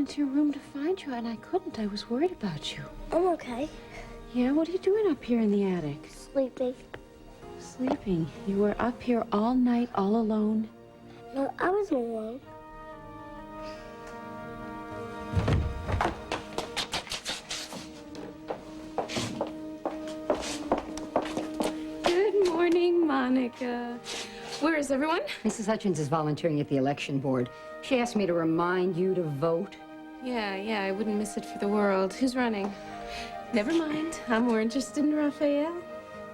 into your room to find you, and I couldn't. I was worried about you. I'm okay. Yeah, what are you doing up here in the attic? Sleeping. Sleeping. You were up here all night, all alone? No, I wasn't alone. Good morning, Monica. Where is everyone? Mrs. Hutchins is volunteering at the election board. She asked me to remind you to vote. Yeah, I wouldn't miss it for the world. Who's running? Never mind. I'm more interested in Raphael.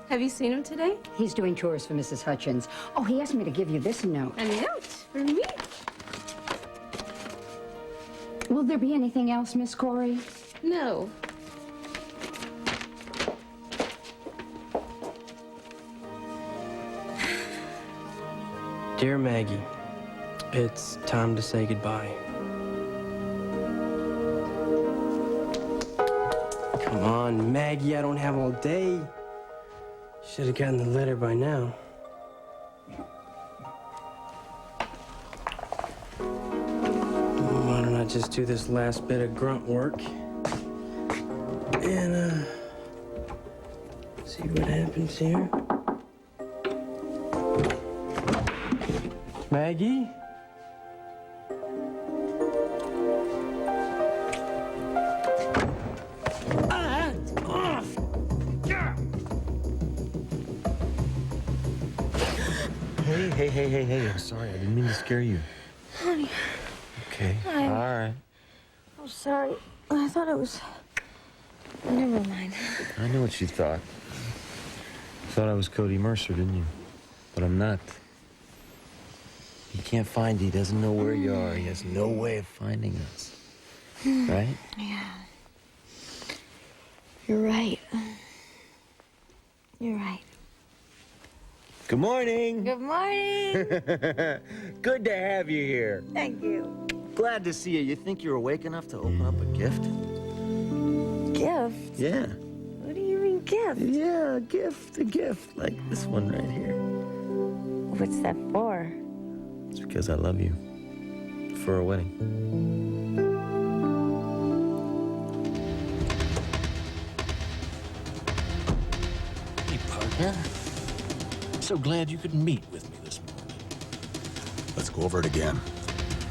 Have you seen him today? He's doing chores for Mrs. Hutchins. Oh, he asked me to give you this note. A note? For me? Will there be anything else, Miss Corey? No. Dear Maggie, it's time to say goodbye. Come on, Maggie, I don't have all day. Should have gotten the letter by now. Why don't I just do this last bit of grunt work and see what happens here. Maggie? Hey, I'm sorry. I didn't mean to scare you. Honey. Okay, all right. I'm sorry. I thought it was... Never mind. I know what you thought. You thought I was Cody Mercer, didn't you? But I'm not. He can't find you. He doesn't know where you are. He has no way of finding us. Right? Yeah. You're right. You're right. Good morning. Good morning. Good to have you here. Thank you. Glad to see you. You think you're awake enough to open up a gift? Gift? Yeah. What do you mean, gift? Yeah, a gift. Like this one right here. What's that for? It's because I love you. For a wedding. Hey, partner. So glad you could meet with me this morning. Let's go over it again.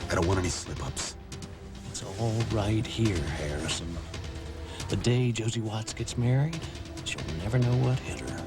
I don't want any slip-ups. It's all right here, Harrison. The day Josie Watts gets married, she'll never know what hit her.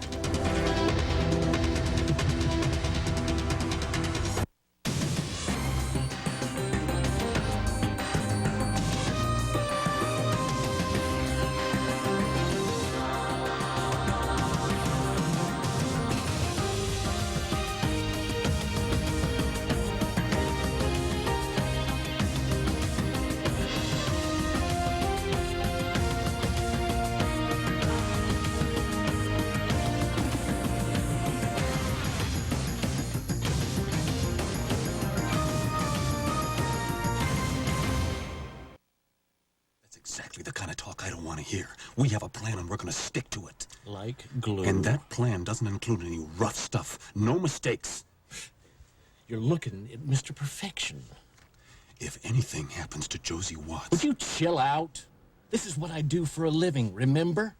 Exactly the kind of talk I don't want to hear. We have a plan and we're going to stick to it. Like glue. And that plan doesn't include any rough stuff. No mistakes. You're looking at Mr. Perfection. If anything happens to Josie Watts... Would you chill out? This is what I do for a living, remember?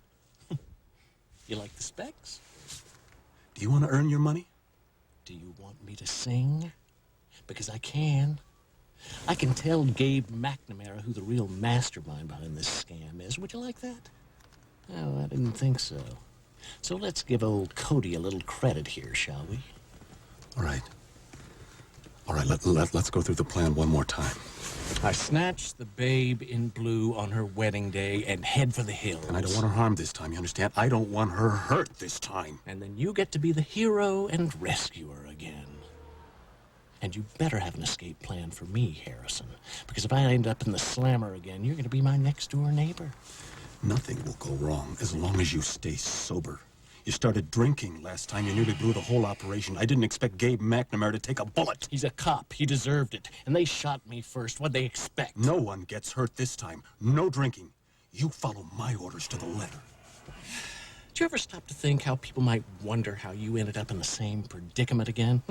You like the specs? Do you want to earn your money? Do you want me to sing? Because I can. I can tell Gabe McNamara who the real mastermind behind this scam is. Would you like that? Oh, I didn't think so. So let's give old Cody a little credit here, shall we? All right. Let's go through the plan one more time. I snatch the babe in blue on her wedding day and head for the hills. And I don't want her harmed this time, you understand? I don't want her hurt this time. And then you get to be the hero and rescuer again. And you better have an escape plan for me, Harrison. Because if I end up in the slammer again, you're going to be my next-door neighbor. Nothing will go wrong as long as you stay sober. You started drinking last time. You nearly blew the whole operation. I didn't expect Gabe McNamara to take a bullet. He's a cop. He deserved it. And they shot me first. What'd they expect? No one gets hurt this time. No drinking. You follow my orders to the letter. Did you ever stop to think how people might wonder how you ended up in the same predicament again?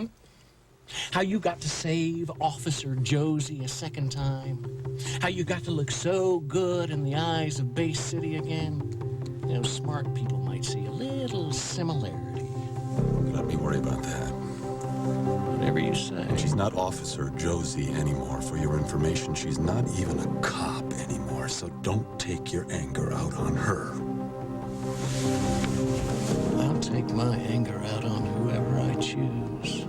How you got to save Officer Josie a second time. How you got to look so good in the eyes of Bay City again. You know, smart people might see a little similarity. Let me worry about that. Whatever you say. She's not Officer Josie anymore. For your information, she's not even a cop anymore. So don't take your anger out on her. I'll take my anger out on whoever I choose.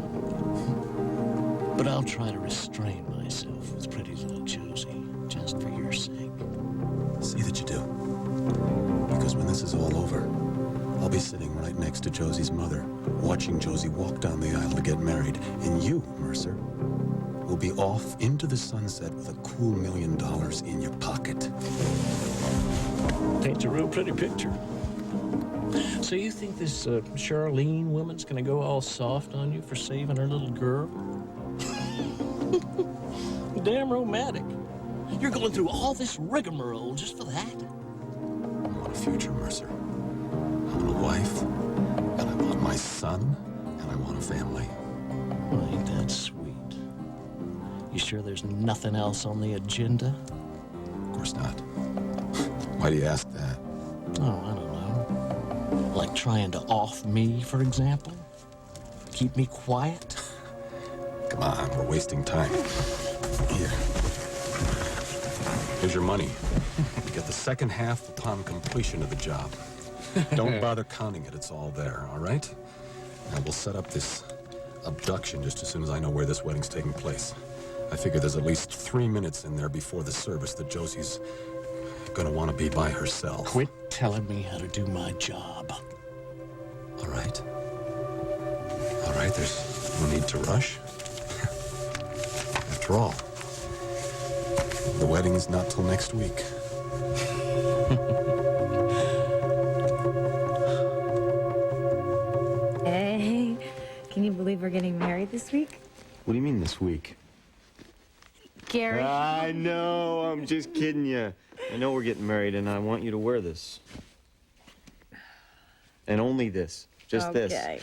But I'll try to restrain myself with pretty little Josie, just for your sake. See that you do. Because when this is all over, I'll be sitting right next to Josie's mother, watching Josie walk down the aisle to get married. And you, Mercer, will be off into the sunset with a cool $1 million in your pocket. Paints a real pretty picture. So you think this Charlene woman's gonna go all soft on you for saving her little girl? Damn romantic. You're going through all this rigmarole just for that? I want a future, Mercer. I want a wife, and I want my son, and I want a family. Well, ain't that sweet? You sure there's nothing else on the agenda? Of course not. Why do you ask that? Oh, I don't know. Like trying to off me, for example? Keep me quiet? Come on, we're wasting time. Here. Here's your money. You get the second half upon completion of the job. Don't bother counting it, it's all there, all right? Now we'll set up this abduction just as soon as I know where this wedding's taking place. I figure there's at least 3 minutes in there before the service that Josie's gonna want to be by herself. Quit telling me how to do my job. All right. All right, there's no need to rush. After all, the wedding's not till next week. Hey, can you believe we're getting married this week? What do you mean this week? Gary. I know, I'm just kidding you. I know we're getting married, and I want you to wear this. And only this. Just this. Okay.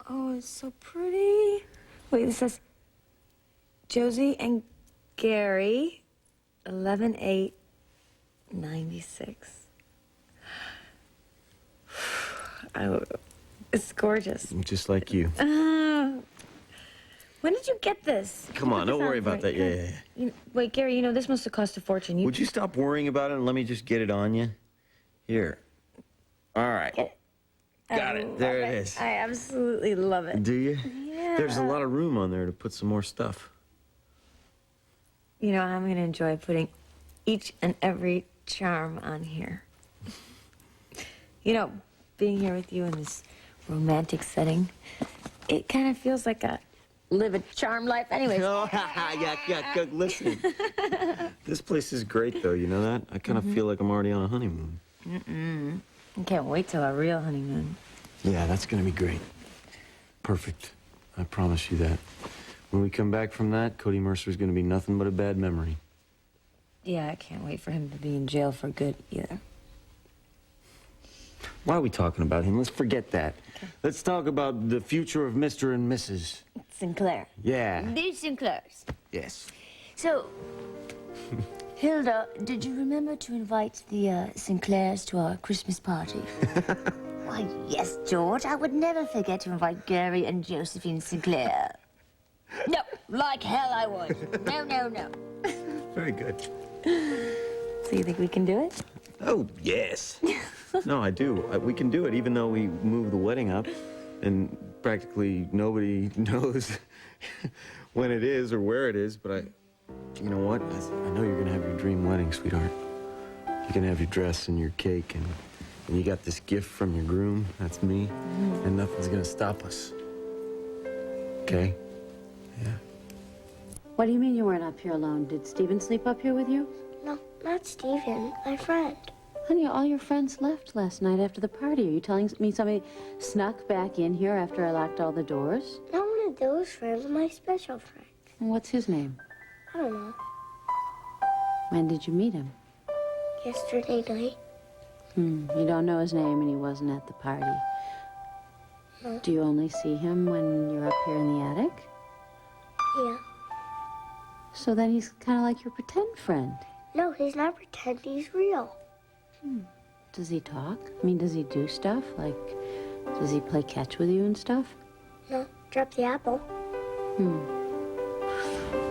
Oh, it's so pretty. Wait, this says Josie and Gary, 11/8/96. It's gorgeous. Just like you. When did you get this? Come on, don't worry about that. Yeah. Wait, Gary, this must have cost a fortune. Would you stop worrying about it and let me just get it on you? Here. All right. Got it. There it is. I absolutely love it. Do you? Yeah. There's a lot of room on there to put some more stuff. I'm going to enjoy putting each and every charm on here. Being here with you in this romantic setting, it kind of feels like I live a charmed life anyway. Oh, yeah, listen. This place is great, though, you know that? I kind of feel like I'm already on a honeymoon. I can't wait till our real honeymoon. Yeah, that's gonna be great. Perfect. I promise you that. When we come back from that, Cody Mercer's gonna be nothing but a bad memory. Yeah, I can't wait for him to be in jail for good either. Why are we talking about him? Let's forget that. Okay. Let's talk about the future of Mr. and Mrs. Sinclair. Yeah. The Sinclairs. Yes. So, Hilda, did you remember to invite the Sinclairs to our Christmas party? Why, yes, George. I would never forget to invite Gary and Josephine Sinclair. No, like hell I would. No. Very good. So you think we can do it? Oh, yes. No, I do. We can do it, even though we moved the wedding up, and practically nobody knows when it is or where it is, but you know what? I know you're going to have your dream wedding, sweetheart. You're going to have your dress and your cake, and you got this gift from your groom. That's me. And nothing's going to stop us. Okay? Yeah. What do you mean you weren't up here alone? Did Stephen sleep up here with you? No, not Stephen. My friend. Honey, all your friends left last night after the party. Are you telling me somebody snuck back in here after I locked all the doors? Not one of those friends, my special friend. And what's his name? I don't know. When did you meet him? Yesterday night. You don't know his name and he wasn't at the party. No. Do you only see him when you're up here in the attic? Yeah. So then he's kind of like your pretend friend. No, he's not pretend. He's real. Does he talk? I mean, does he do stuff? Like, does he play catch with you and stuff? No, drop the apple.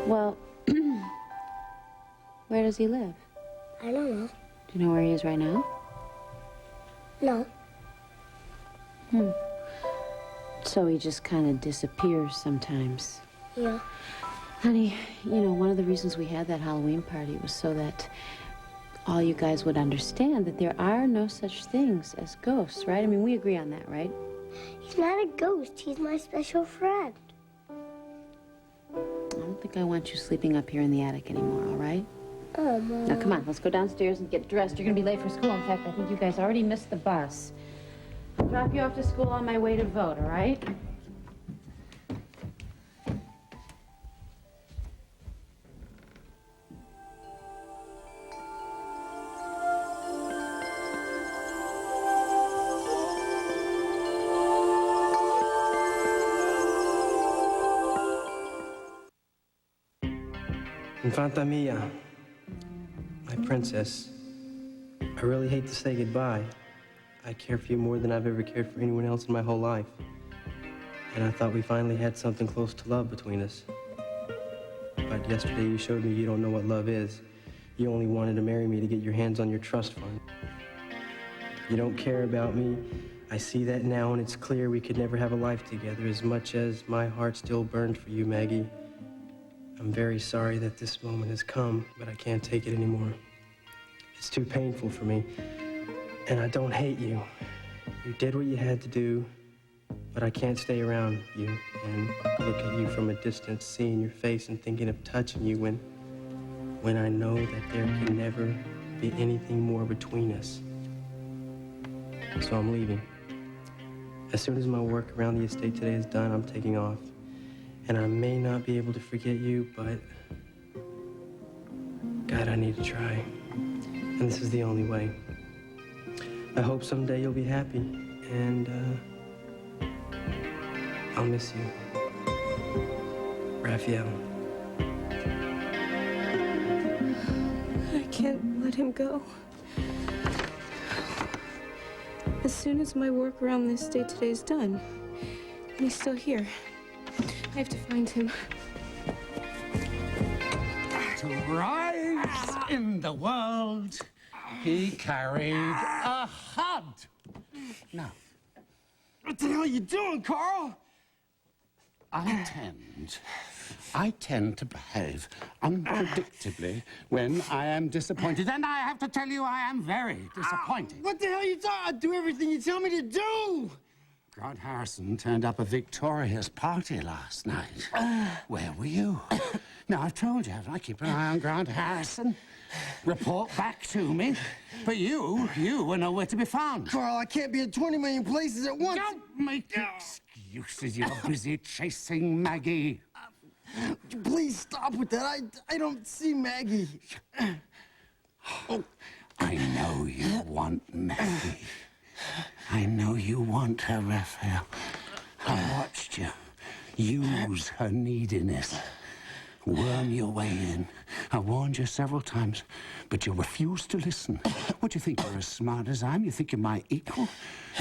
Well, where does he live? I don't know. Do you know where he is right now? No. So he just kind of disappears sometimes. Yeah. Honey, you know, one of the reasons we had that Halloween party was so that all you guys would understand that there are no such things as ghosts, right? I mean, we agree on that, right? He's not a ghost. He's my special friend. I don't think I want you sleeping up here in the attic anymore, all right? Oh, Mom. Now, come on, let's go downstairs and get dressed. You're gonna be late for school. In fact, I think you guys already missed the bus. I'll drop you off to school on my way to vote, all right? Infanta mia, my princess, I really hate to say goodbye. I care for you more than I've ever cared for anyone else in my whole life. And I thought we finally had something close to love between us. But yesterday you showed me you don't know what love is. You only wanted to marry me to get your hands on your trust fund. You don't care about me. I see that now, and it's clear we could never have a life together, as much as my heart still burned for you, Maggie. I'm very sorry that this moment has come, but I can't take it anymore. It's too painful for me, and I don't hate you. You did what you had to do, but I can't stay around you and look at you from a distance, seeing your face and thinking of touching you when I know that there can never be anything more between us. So I'm leaving. As soon as my work around the estate today is done, I'm taking off. And I may not be able to forget you, but God, I need to try. And this is the only way. I hope someday you'll be happy, and I'll miss you. Raphael. I can't let him go. As soon as my work around this estate today is done, and he's still here, I have to find him. To rise in the world, he carried a hod. Now, What the hell are you doing, Carl? I tend to behave unpredictably when I am disappointed, and I have to tell you I am very disappointed. What the hell are you doing? I do everything you tell me to do. Grant Harrison turned up a victorious party last night. Where were you? Now, I've told you, haven't I? Keep an eye on Grant Harrison. Report back to me. But you were nowhere to be found. Carl, I can't be in 20 million places at once. Don't make excuses. You're busy chasing Maggie. Please stop with that. I don't see Maggie. Oh, I know you want Maggie. I know you want her, Raphael. I watched you use her neediness. Worm your way in. I warned you several times, but you refused to listen. What, do you think you're as smart as I am? You think you're my equal?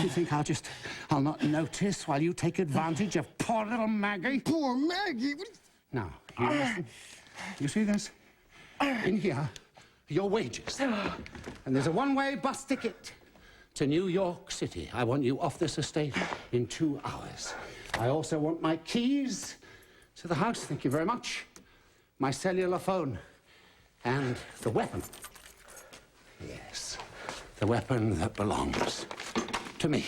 You think I'll not notice while you take advantage of poor little Maggie? Poor Maggie? Now, you listen. You see this? In here, your wages. And there's a one-way bus ticket to New York City. I want you off this estate in 2 hours. I also want my keys to the house, thank you very much, my cellular phone, and the weapon. Yes, the weapon that belongs to me.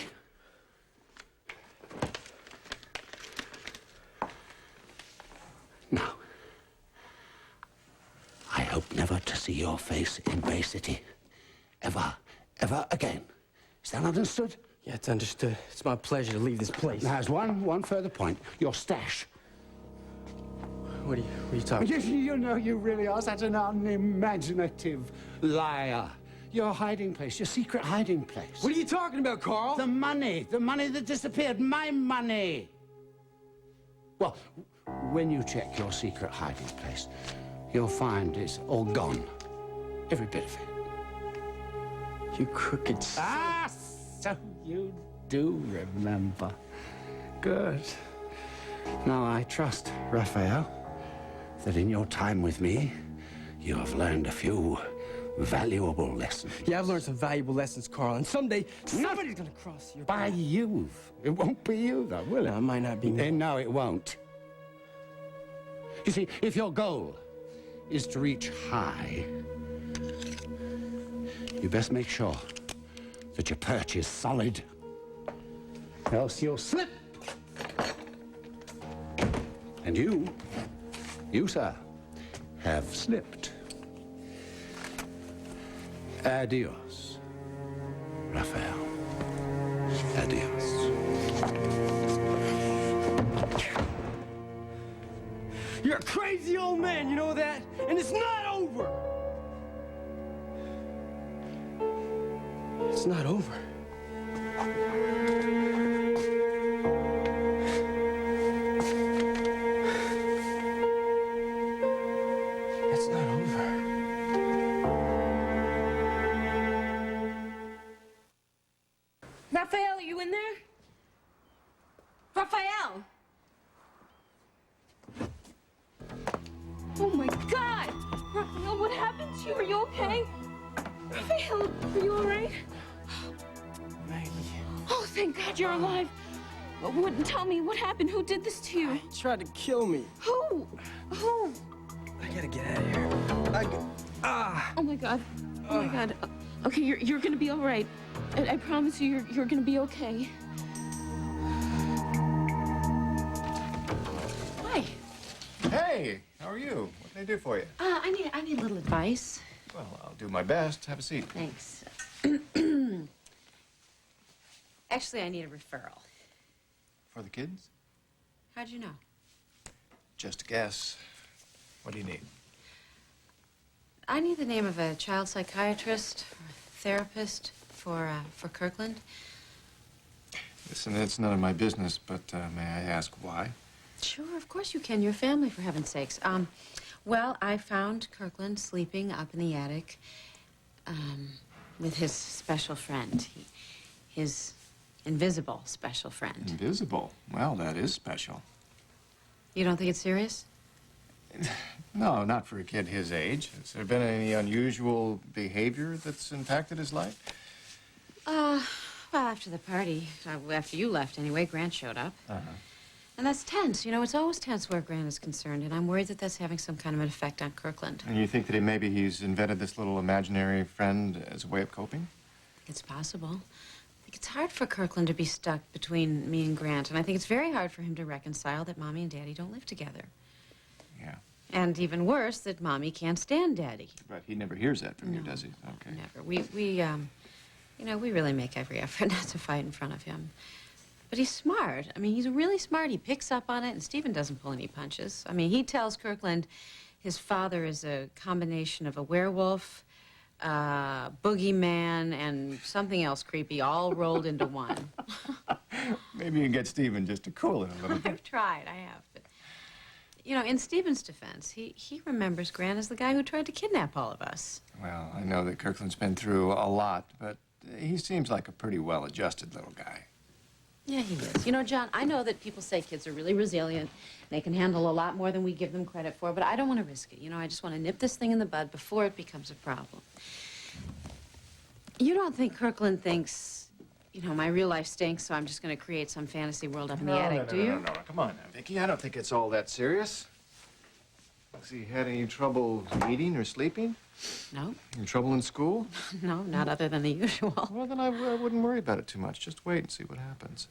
Now, I hope never to see your face in Bay City. Ever again. Is that understood? Yeah, it's understood. It's my pleasure to leave this place. Now, there's one further point. Your stash. What are you talking about? You know, you really are such an unimaginative liar. Your hiding place, your secret hiding place. What are you talking about, Carl? The money that disappeared, my money. Well, when you check your secret hiding place, you'll find it's all gone. Every bit of it. You crooked Ah, so you do remember. Good. Now I trust, Raphael, that in your time with me, you have learned a few valuable lessons. Yeah, I've learned some valuable lessons, Carl, and someday somebody's gonna cross your... By you. It won't be you, though, will it? No, it might not be me. No, it won't. You see, if your goal is to reach high, you best make sure that your perch is solid. Else you'll slip. And you, sir, have slipped. Adios, Raphael. Adios. You're a crazy old man, you know that? And it's not over! It's not over. It's not over. Raphael, are you in there? Raphael! Oh my God! Raphael, what happened to you? Are you okay? Raphael, are you all right? Maggie. Oh, thank God you're alive. Tell me, what happened? Who did this to you? He tried to kill me. Who? Who? I gotta get out of here. Oh my God. Oh my God. Okay, you're gonna be all right. I promise you, you're gonna be okay. Hi. Hey, how are you? What can I do for you? I need a little advice. Well, I'll do my best. Have a seat. Thanks. Actually, I need a referral. For the kids? How'd you know? Just a guess. What do you need? I need the name of a child psychiatrist or therapist for Kirkland. Listen, it's none of my business, but may I ask why? Sure, of course you can. Your family, for heaven's sakes. Well, I found Kirkland sleeping up in the attic with his special friend. His invisible special friend. Invisible? Well, that is special. You don't think it's serious? No, not for a kid his age. Has there been any unusual behavior that's impacted his life? Well, after the party, after you left anyway, Grant showed up. Uh-huh. And that's tense. You know, it's always tense where Grant is concerned, and I'm worried that that's having some kind of an effect on Kirkland. And you think that maybe he's invented this little imaginary friend as a way of coping? I think it's possible. I think it's hard for Kirkland to be stuck between me and Grant, and I think it's very hard for him to reconcile that Mommy and Daddy don't live together. Yeah. And even worse, that Mommy can't stand Daddy. But he never hears that from you, does he? Okay. Never. You know, we really make every effort not to fight in front of him. But he's smart. I mean, he's really smart. He picks up on it, and Stephen doesn't pull any punches. I mean, he tells Kirkland his father is a combination of a werewolf, boogeyman, and something else creepy, all rolled into one. Maybe you can get Stephen just to cool it a little bit. I've tried, I have. But, you know, in Stephen's defense, he remembers Grant as the guy who tried to kidnap all of us. Well, I know that Kirkland's been through a lot, but he seems like a pretty well-adjusted little guy. Yeah, he is. You know, John, I know that people say kids are really resilient. They can handle a lot more than we give them credit for, but I don't want to risk it. You know, I just want to nip this thing in the bud before it becomes a problem. You don't think Kirkland thinks, you know, my real life stinks, so I'm just going to create some fantasy world up in the attic, do you? No. Come on now, Vicky. I don't think it's all that serious. Has he had any trouble eating or sleeping? No. Any trouble in school? No, not other than the usual. Well, then I wouldn't worry about it too much. Just wait and see what happens.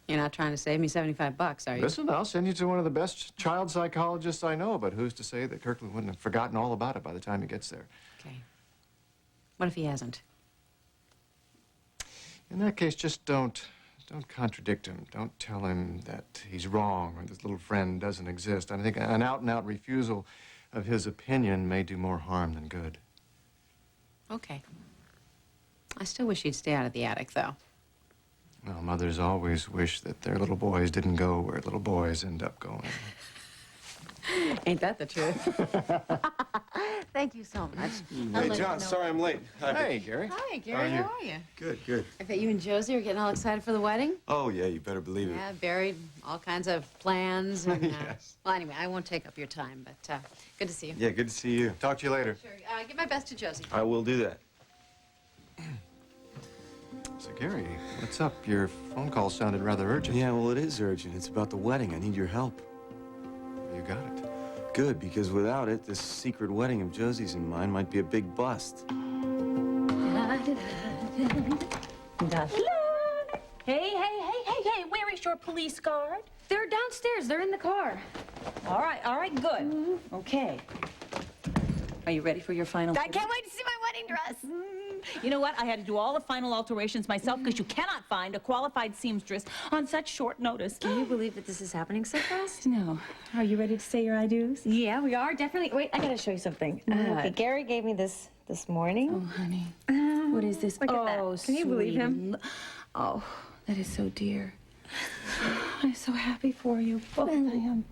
You're not trying to save me $75, are you? Listen, I'll send you to one of the best child psychologists I know, but who's to say that Kirkland wouldn't have forgotten all about it by the time he gets there? Okay. What if he hasn't? In that case, just don't contradict him. Don't tell him that he's wrong or this little friend doesn't exist. I think an out-and-out refusal of his opinion may do more harm than good. Okay. I still wish you'd stay out of the attic, though. Well, mothers always wish that their little boys didn't go where little boys end up going. Ain't that the truth? Thank you so much. Hey, John, sorry I'm late. Hey, Gary. Hi, Gary. How are you? Good, good. I bet you and Josie are getting all excited for the wedding. Oh, yeah, you better believe it. Yeah, buried all kinds of plans. And, Yes. Well, anyway, I won't take up your time, but good to see you. Yeah, good to see you. Talk to you later. Sure. Give my best to Josie. I will do that. So, Gary, what's up? Your phone call sounded rather urgent. Yeah, well, it is urgent. It's about the wedding. I need your help. You got it. Good, because without it, this secret wedding of Josie's and mine might be a big bust. Hey, where is your police guard? They're downstairs. They're in the car. All right, good. Okay. Are you ready for your final? I can't wait to see my wedding dress. You know what? I had to do all the final alterations myself because you cannot find a qualified seamstress on such short notice. Can you believe that this is happening so fast? No. Are you ready to say your I do's? Yeah, we are, definitely. Wait, I gotta show you something. Okay, Gary gave me this morning. Oh, honey. What is this? Look at that. Oh, Can you believe him? sweetie. Oh, that is so dear. I'm so happy for you. Both I am.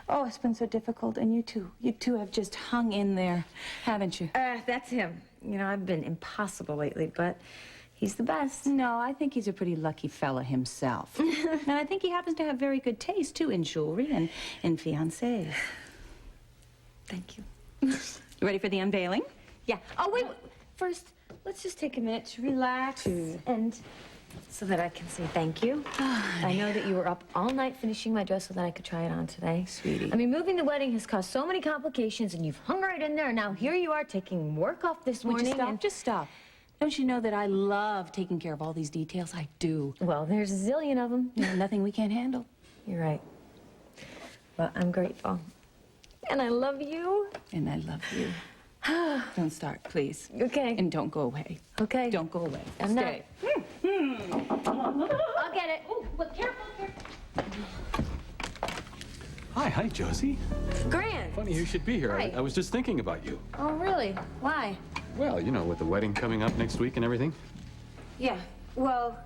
Oh, it's been so difficult, and you two have just hung in there, haven't you? That's him. You know, I've been impossible lately, but he's the best. No, I think he's a pretty lucky fella himself. And I think he happens to have very good taste, too, in jewelry and in fiancés. Thank you. You ready for the unveiling? Yeah. Oh, wait. First, let's just take a minute to relax and so that I can say thank you. I know that you were up all night finishing my dress so that I could try it on today. Sweetie. I mean, moving the wedding has caused so many complications, and you've hung right in there, and now here you are taking work off this Would morning. you stop? Just stop. Don't you know that I love taking care of all these details? I do. Well, there's a zillion of them. There's nothing we can't handle. You're right. Well, I'm grateful. And I love you. And I love you. Don't start, please. Okay. And don't go away. Okay. Don't go away. I'm not. Stay. I'll get it. Oh, but careful. Hi, Josie. Grand. Funny you should be here. Hi. I was just thinking about you. Oh, really? Why? Well, you know, with the wedding coming up next week and everything. Yeah. Well,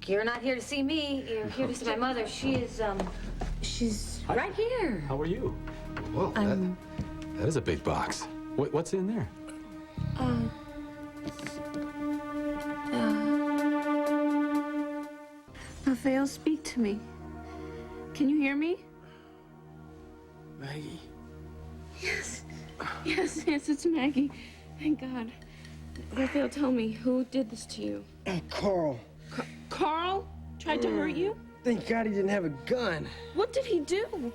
you're not here to see me. You're here to see my mother. She's right here. How are you? Well, that is a big box. What's in there? Raphael, speak to me. Can you hear me? Maggie. Yes, it's Maggie. Thank God. Raphael, tell me, who did this to you? Carl. Carl tried to hurt you? Thank God he didn't have a gun. What did he do?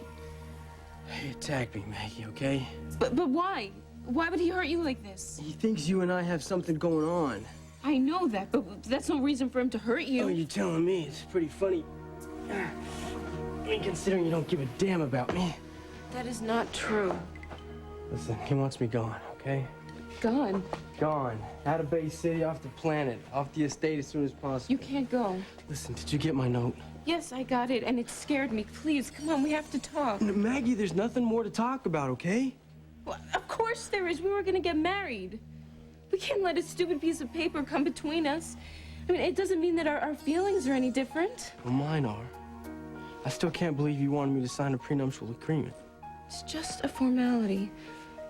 He attacked me, Maggie, okay? But why? Why would he hurt you like this? He thinks you and I have something going on. I know that, but that's no reason for him to hurt you. Oh, you're telling me? It's pretty funny. I mean, considering you don't give a damn about me. That is not true. Listen, he wants me gone, okay? Gone. Gone. Out of Bay City, off the planet, off the estate as soon as possible. You can't go. Listen, did you get my note? Yes, I got it, and it scared me. Please, come on, we have to talk. Maggie, there's nothing more to talk about, okay? Well, of course there is. We were gonna get married. We can't let a stupid piece of paper come between us. I mean, it doesn't mean that our feelings are any different. Well, mine are. I still can't believe you wanted me to sign a prenuptial agreement. It's just a formality.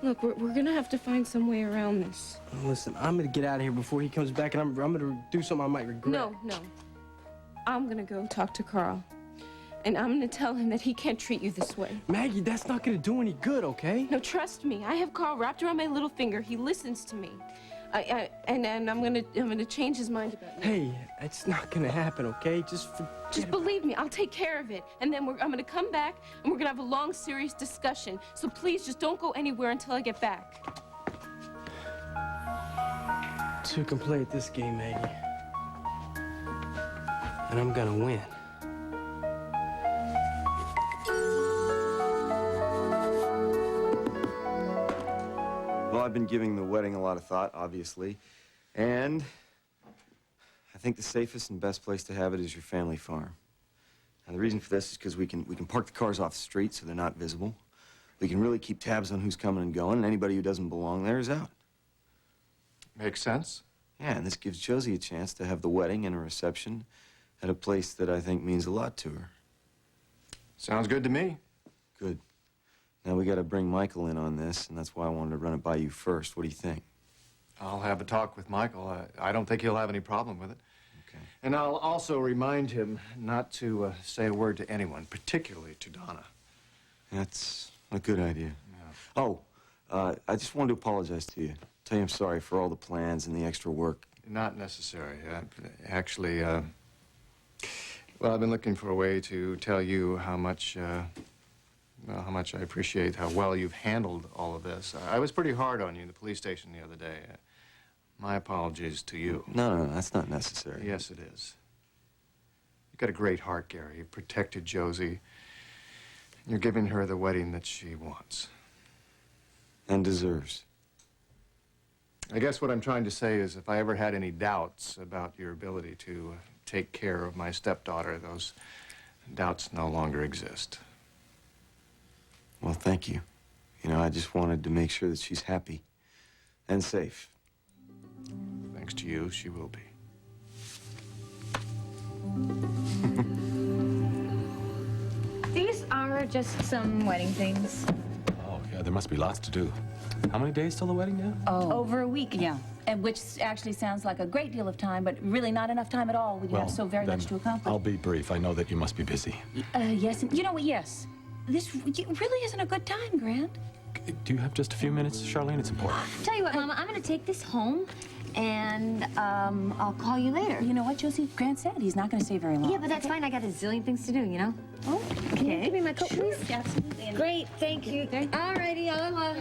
Look, we're gonna have to find some way around this. Listen, I'm gonna get out of here before he comes back, and I'm gonna do something I might regret. No. I'm gonna go talk to Carl. And I'm gonna tell him that he can't treat you this way. Maggie, that's not gonna do any good, okay? No, trust me. I have Carl wrapped around my little finger. He listens to me. And I'm gonna change his mind about you. Hey, it's not gonna happen, okay? Just believe me. I'll take care of it. And then I'm gonna come back and we're gonna have a long, serious discussion. So please, just don't go anywhere until I get back. Two can play at this game, Maggie. And I'm gonna win. Well, I've been giving the wedding a lot of thought, obviously. And I think the safest and best place to have it is your family farm. Now, the reason for this is because we can park the cars off the street so they're not visible. We can really keep tabs on who's coming and going, and anybody who doesn't belong there is out. Makes sense. Yeah, and this gives Josie a chance to have the wedding and a reception at a place that I think means a lot to her. Sounds good to me. Good. Now we got to bring Michael in on this, and that's why I wanted to run it by you first. What do you think? I'll have a talk with Michael. I don't think he'll have any problem with it. Okay. And I'll also remind him not to say a word to anyone, particularly to Donna. That's a good idea. Yeah. Oh, I just wanted to apologize to you. Tell you I'm sorry for all the plans and the extra work. Not necessary. Actually, well, I've been looking for a way to tell you how much I appreciate how well you've handled all of this. I was pretty hard on you in the police station the other day. My apologies to you. No, that's not necessary. Yes, it is. You've got a great heart, Gary. You've protected Josie. You're giving her the wedding that she wants. And deserves. I guess what I'm trying to say is if I ever had any doubts about your ability to take care of my stepdaughter, those doubts no longer exist. Well, thank you. You know, I just wanted to make sure that she's happy and safe. Thanks to you, she will be. These are just some wedding things. Oh, yeah, there must be lots to do. How many days till the wedding now? Oh. Over a week, yeah. And which actually sounds like a great deal of time, but really not enough time at all when you have so very much to accomplish. I'll be brief. I know that you must be busy. Yes, and you know what, yes. This really isn't a good time, Grant. Do you have just a few minutes, Charlene? It's important. Tell you what, Mama, I'm gonna take this home, and I'll call you later. You know what, Josie? Grant said he's not gonna stay very long. Yeah, but that's fine. I got a zillion things to do, you know? Oh, Can you give me my coat, please? Absolutely. Great, thank you. All righty, I'll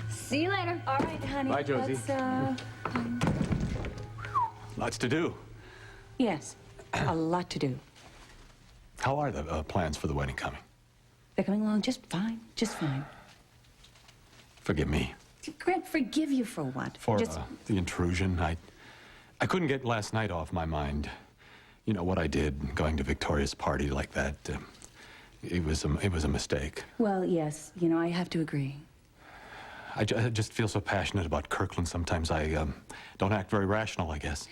see you later. All right, honey. Bye, Josie. Lots to do. Yes, a lot to do. How are the plans for the wedding coming? They're coming along just fine, just fine. Forgive me. Grant, forgive you for what? For the intrusion. I couldn't get last night off my mind. You know what I did, going to Victoria's party like that. It was a mistake. Well, yes, you know, I have to agree. I just feel so passionate about Kirkland. Sometimes I don't act very rational, I guess.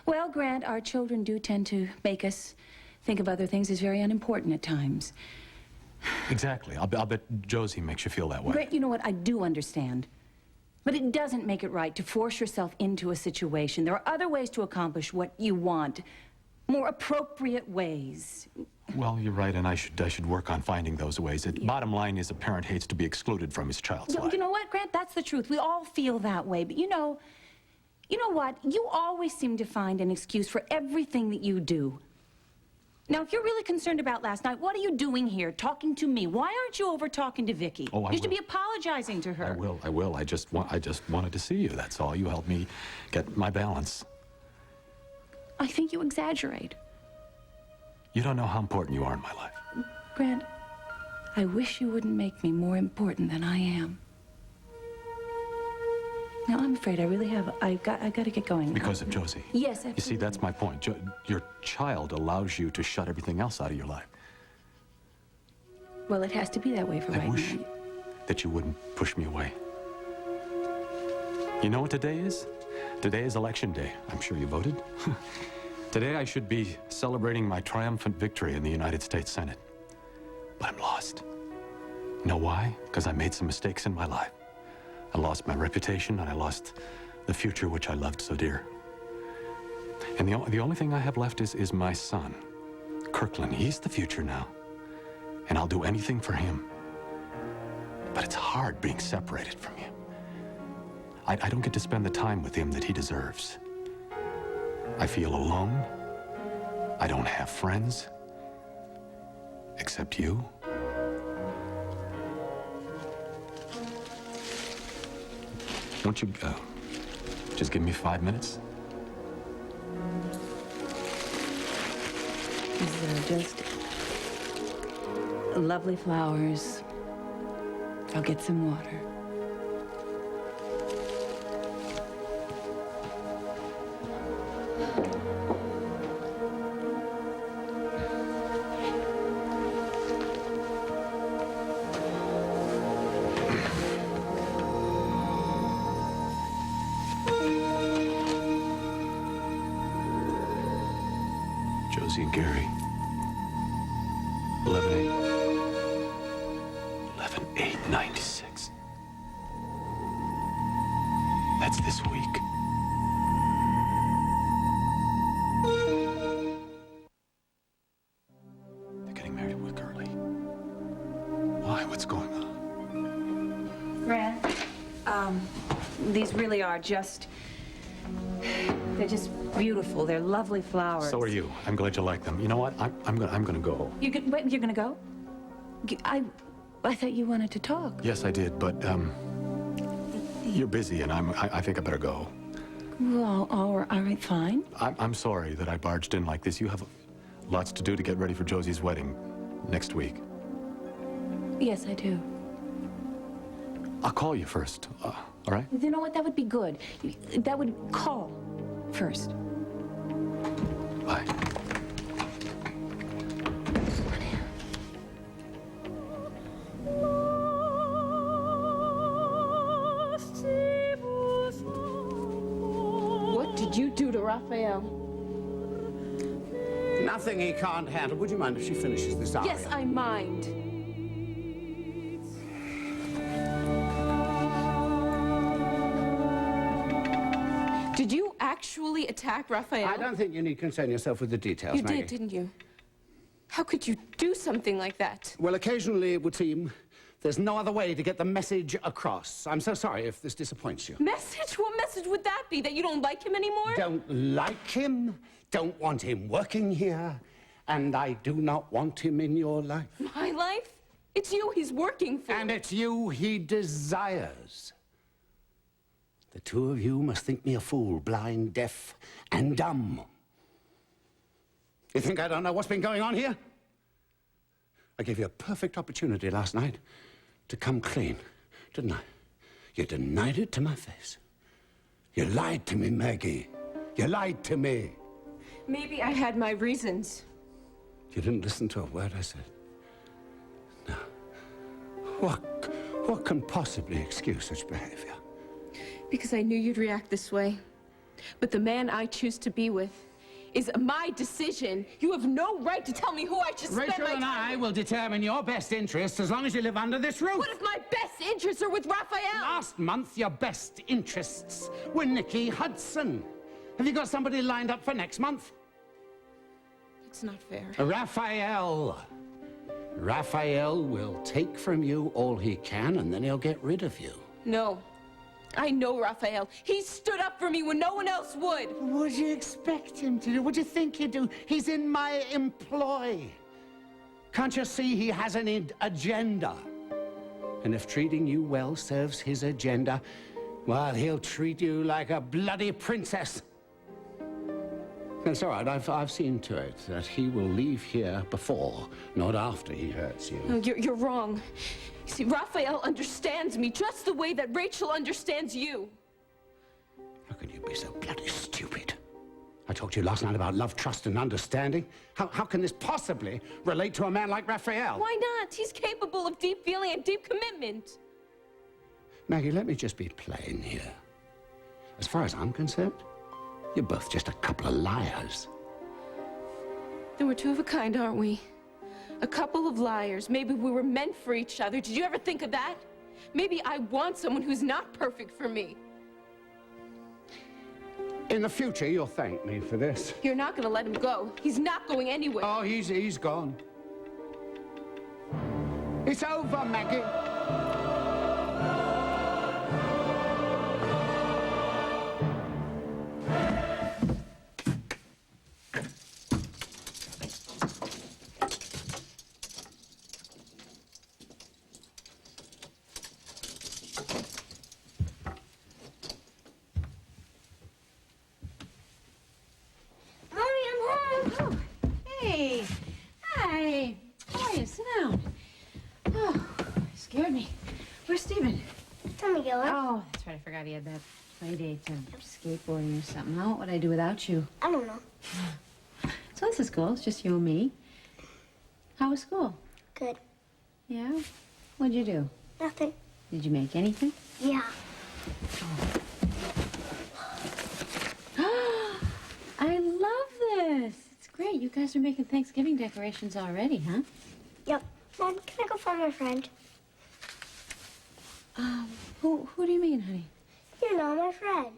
Well, Grant, our children do tend to make us think of other things as very unimportant at times. Exactly. I'll bet Josie makes you feel that way. Grant, you know what? I do understand. But it doesn't make it right to force yourself into a situation. There are other ways to accomplish what you want. More appropriate ways. Well, you're right, and I should work on finding those ways. Bottom line is a parent hates to be excluded from his child's life. You know what, Grant? That's the truth. We all feel that way. But you know what? You always seem to find an excuse for everything that you do. Now, if you're really concerned about last night, what are you doing here, talking to me? Why aren't you over talking to Vicky? Oh, I You should be apologizing to her. I will. I just wanted to see you, that's all. You helped me get my balance. I think you exaggerate. You don't know how important you are in my life. Grant, I wish you wouldn't make me more important than I am. Now, I'm afraid I really have. I've got to get going now. Because of Josie. Yes, absolutely. You see, that's my point. Your child allows you to shut everything else out of your life. Well, it has to be that way for right now. I wish that you wouldn't push me away. You know what today is? Today is election day. I'm sure you voted. Today I should be celebrating my triumphant victory in the United States Senate. But I'm lost. You know why? Because I made some mistakes in my life. I lost my reputation, and I lost the future which I loved so dear. And the only thing I have left is my son, Kirkland. He's the future now, and I'll do anything for him. But it's hard being separated from him. I don't get to spend the time with him that he deserves. I feel alone. I don't have friends, except you. Won't you just give me 5 minutes? These are just lovely flowers. I'll get some water. Josie and Gary. 11/8/96. That's this week. They're getting married a week early. Why? What's going on? Fran, these really are just... They're just beautiful. They're lovely flowers. So are you. I'm glad you like them. You know what? I'm gonna go. Wait, you're gonna go? I thought you wanted to talk. Yes, I did, but you're busy, and I think I better go. Well, all right, fine. I'm sorry that I barged in like this. You have lots to do to get ready for Josie's wedding next week. Yes, I do. I'll call you first. All right? You know what? That would be good. That would call first. Bye. What did you do to Raphael? Nothing he can't handle. Would you mind if she finishes this aria? Yes, I mind. Did you actually attack Raphael? I don't think you need concern yourself with the details, You Maggie. did, didn't you? How could you do something like that? Well, occasionally it would seem there's no other way to get the message across. I'm so sorry if this disappoints you. Message? What message would that be? That you don't like him anymore? Don't like him, don't want him working here, and I do not want him in your life. My life? It's you he's working for. And it's you he desires. The two of you must think me a fool, blind, deaf, and dumb. You think I don't know what's been going on here? I gave you a perfect opportunity last night to come clean, didn't I? You denied it to my face. You lied to me, Maggie. You lied to me. Maybe I had my reasons. You didn't listen to a word I said. No. What can possibly excuse such behavior? Because I knew you'd react this way. But the man I choose to be with is my decision. You have no right to tell me who I should spend Rachel my time and I will determine your best interests as long as you live under this roof. What if my best interests are with Raphael? Last month, your best interests were Nikki Hudson. Have you got somebody lined up for next month? It's not fair. Raphael. Raphael will take from you all he can, and then he'll get rid of you. No. I know Raphael. He stood up for me when no one else would. What do you expect him to do? What do you think he'd do? He's in my employ. Can't you see he has an agenda? And if treating you well serves his agenda, well, he'll treat you like a bloody princess. That's all right. I've seen to it that he will leave here before, not after he hurts you. No, you're wrong. You see, Raphael understands me just the way that Rachel understands you. How can you be so bloody stupid? I talked to you last night about love, trust, and understanding. How can this possibly relate to a man like Raphael? Why not? He's capable of deep feeling and deep commitment. Maggie, let me just be plain here. As far as I'm concerned, you're both just a couple of liars. Then we're two of a kind, aren't we? A couple of liars. Maybe we were meant for each other. Did you ever think of that? Maybe I want someone who's not perfect for me. In the future, you'll thank me for this. You're not going to let him go. He's not going anywhere. Oh, he's gone. It's over, Maggie. Hey. Hi. How are you? Sit down. Oh, scared me. Where's Steven? Tell me, Gilbert. Oh, that's right. I forgot he had that play date skateboarding or something. What would I do without you? I don't know. So this is cool. It's just you and me. How was school? Good. Yeah? What'd you do? Nothing. Did you make anything? Yeah. I love this. It's great. You guys guys are making Thanksgiving decorations already, huh? Yep. Mom, can I go find my friend? Who do you mean, honey? You know, my friend.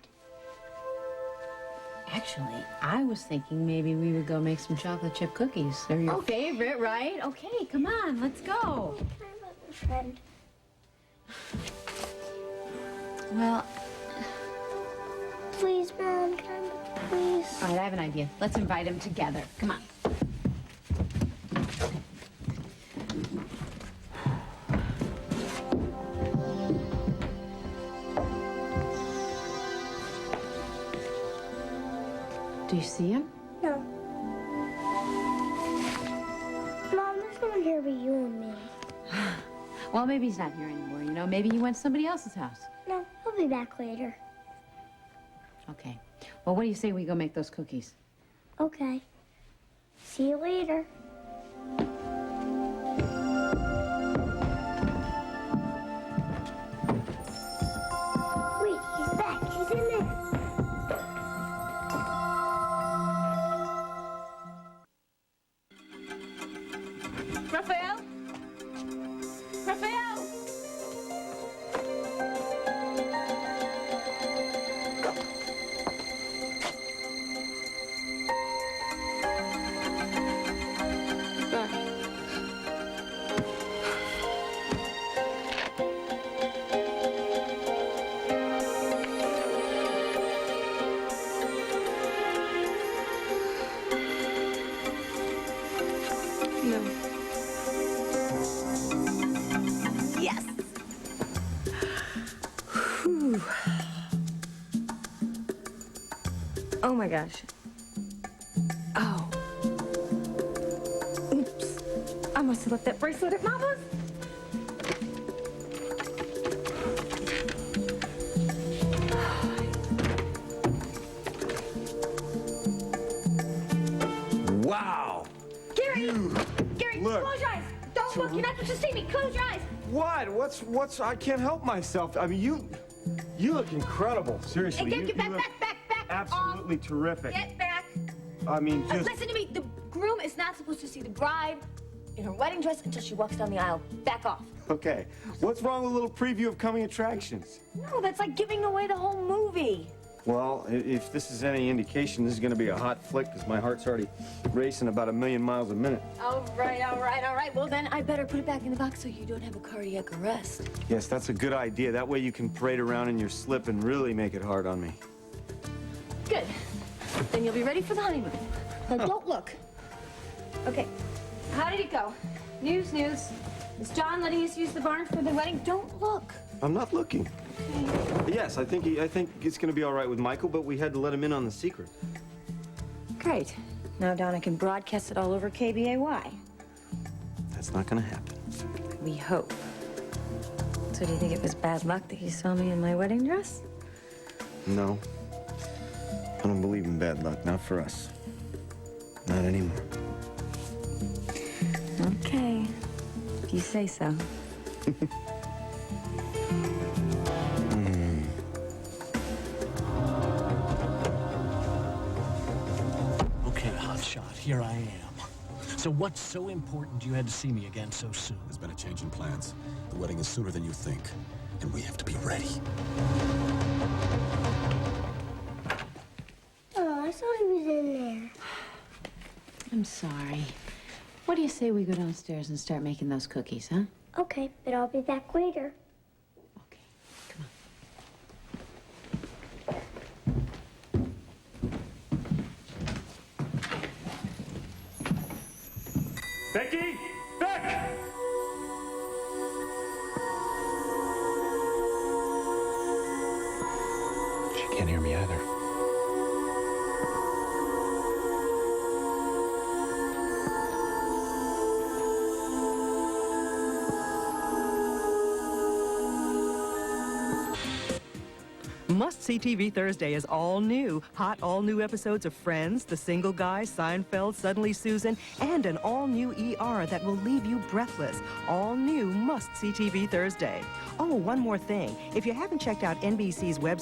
Actually, I was thinking maybe we would go make some chocolate chip cookies. They're your Okay. favorite, right? Okay, come on, let's go. Can I have my friend? Well, Please, Mom, can I please? all right, I have an idea. Let's invite them together. Come on. Do you see him? No. Mom, there's no one here but you and me. Well, maybe he's not here anymore, you know. Maybe he went to somebody else's house. No, he'll be back later. Okay. Well, what do you say we go make those cookies? Okay. See you later. Wait, he's back. He's in there. Raphael? Raphael! No. Yes! Whew. Oh my gosh. Oh. Oops. I must have left that bracelet at Mama's. Wow! Gary! Gary, look. close your eyes! Don't look, you're not supposed to see me! Close your eyes! What? What's? I can't help myself. I mean, you look incredible. Seriously, Hey, you get back, look back! absolutely terrific. Get back! I mean, just Listen to me, the groom is not supposed to see the bride in her wedding dress until she walks down the aisle. Back off. okay. What's wrong with a little preview of coming attractions? No, that's like giving away the whole movie. Well, if this is any indication, this is going to be a hot flick because my heart's already racing about 1,000,000 miles a minute. All right. Well, then I better put it back in the box so you don't have a cardiac arrest. Yes, that's a good idea. That way you can parade around in your slip and really make it hard on me. Good. Then you'll be ready for the honeymoon. Now, don't look. Okay. How did it go? News. Is John letting us use the barn for the wedding? Don't look. I'm not looking. Okay. Yes, I think it's going to be all right with Michael, but we had to let him in on the secret. Great. Now Donna can broadcast it all over KBAY. That's not going to happen. We hope. So do you think it was bad luck that you saw me in my wedding dress? No. I don't believe in bad luck. Not for us. Not anymore. Okay. If you say so. Okay, hotshot, here I am. So what's so important you had to see me again so soon? There's been a change in plans. The wedding is sooner than you think, and we have to be ready. Oh, I thought he was in there. I'm sorry. What do you say we go downstairs and start making those cookies, huh? Okay, but I'll be back later. Okay, come on. Becky! Beck! She can't hear me either. Must-see TV Thursday is all new. Hot, all-new episodes of Friends, The Single Guy, Seinfeld, Suddenly Susan, and an all-new ER that will leave you breathless. All new Must-see TV Thursday. Oh, one more thing. If you haven't checked out NBC's website,